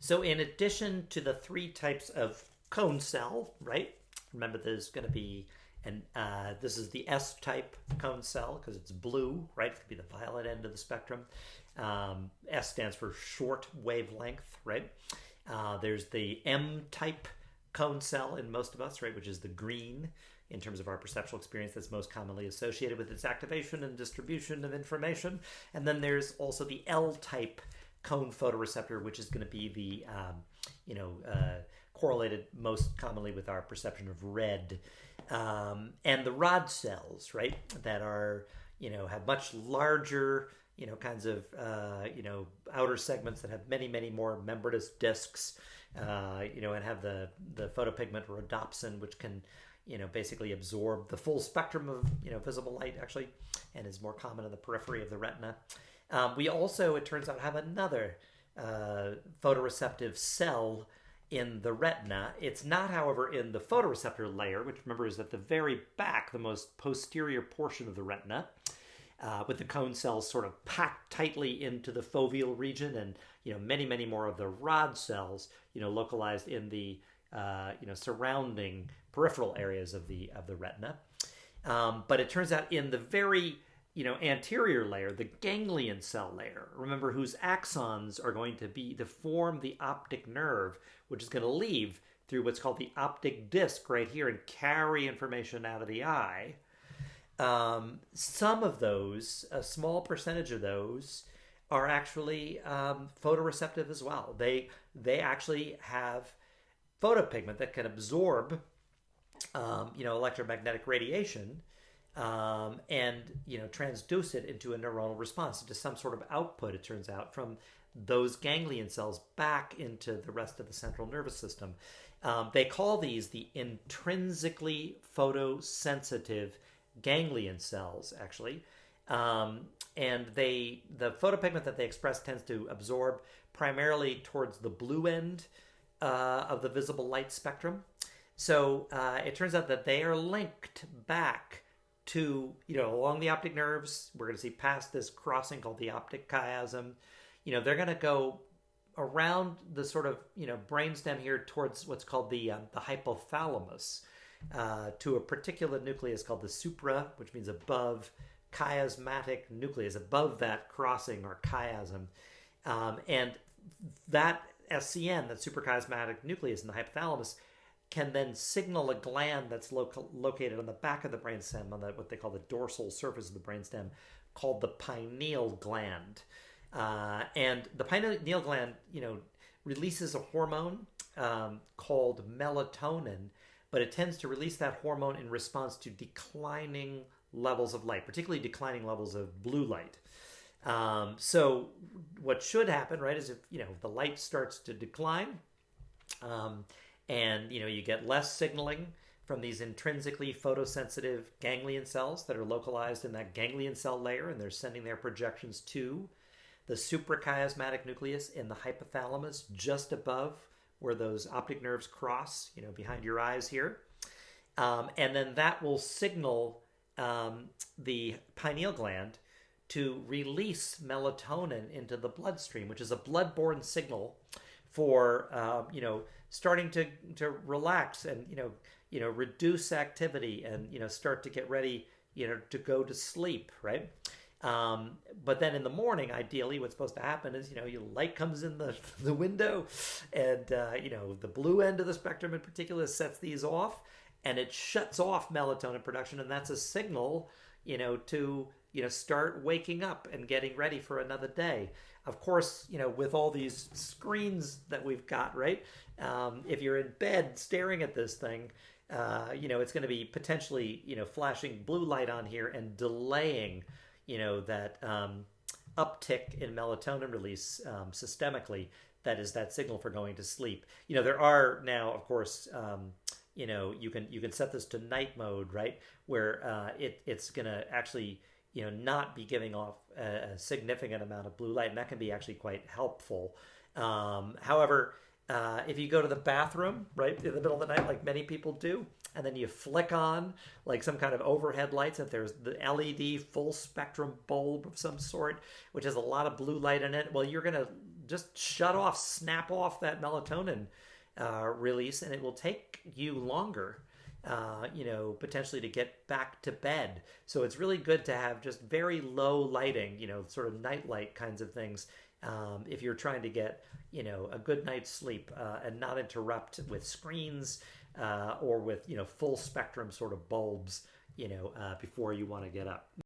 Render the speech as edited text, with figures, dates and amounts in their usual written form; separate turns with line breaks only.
So in addition to the three types of cone cell, right? Remember, there's going to be this is the S type cone cell because it's blue, right? It could be the violet end of the spectrum. S stands for short wavelength, right? There's the M type cone cell in most of us, right? Which is the green in terms of our perceptual experience that's most commonly associated with its activation and distribution of information. And then there's also the L type cone photoreceptor, which is going to be the correlated most commonly with our perception of red, and the rod cells, right, that are have much larger kinds of outer segments that have many more membranous discs, and have the photopigment rhodopsin, which can basically absorb the full spectrum of visible light actually, and is more common in the periphery of the retina. We also, it turns out, have another photoreceptive cell in the retina. It's not, however, in the photoreceptor layer, which remember is at the very back, the most posterior portion of the retina, with the cone cells sort of packed tightly into the foveal region, and many more of the rod cells localized in the surrounding peripheral areas of the retina. But it turns out in the very anterior layer, the ganglion cell layer, remember, whose axons are going to form the optic nerve, which is going to leave through what's called the optic disc right here and carry information out of the eye. Some of those, a small percentage of those, are actually photoreceptive as well. They actually have photopigment that can absorb electromagnetic radiation, and transduce it into a neuronal response, into some sort of output, it turns out, from those ganglion cells back into the rest of the central nervous system. They call these the intrinsically photosensitive ganglion cells, actually. And the photopigment that they express tends to absorb primarily towards the blue end of the visible light spectrum. So it turns out that they are linked back to, along the optic nerves. We're going to see past this crossing called the optic chiasm. They're going to go around the sort of, brainstem here towards what's called the hypothalamus, to a particular nucleus called the supra, which means above, chiasmatic nucleus, above that crossing or chiasm. And that SCN, that suprachiasmatic nucleus in the hypothalamus, can then signal a gland that's located on the back of the brainstem, on what they call the dorsal surface of the brainstem, called the pineal gland. And the pineal gland, releases a hormone called melatonin, but it tends to release that hormone in response to declining levels of light, particularly declining levels of blue light. So what should happen, right, is if the light starts to decline, and you get less signaling from these intrinsically photosensitive ganglion cells that are localized in that ganglion cell layer, and they're sending their projections to the suprachiasmatic nucleus in the hypothalamus, just above where those optic nerves cross, behind your eyes here. And then that will signal the pineal gland to release melatonin into the bloodstream, which is a blood-borne signal for starting to relax and reduce activity and start to get ready to go to sleep, right? But then in the morning, ideally, what's supposed to happen is your light comes in the window, and the blue end of the spectrum in particular sets these off, and it shuts off melatonin production, and that's a signal to start waking up and getting ready for another day. Of course, with all these screens that we've got, right? If you're in bed staring at this thing, it's going to be potentially, flashing blue light on here and delaying, that uptick in melatonin release systemically. That is that signal for going to sleep. There are now, of course, you can set this to night mode, right? Where it's going to actually not be giving off a significant amount of blue light, and that can be actually quite helpful. However, If you go to the bathroom right in the middle of the night, like many people do, and then you flick on like some kind of overhead lights, if there's the LED full spectrum bulb of some sort, which has a lot of blue light in it, well, you're going to just snap off that melatonin release, and it will take you longer, potentially to get back to bed. So it's really good to have just very low lighting, sort of night light kinds of things, if you're trying to get, a good night's sleep and not interrupt with screens or with, full spectrum sort of bulbs, before you want to get up.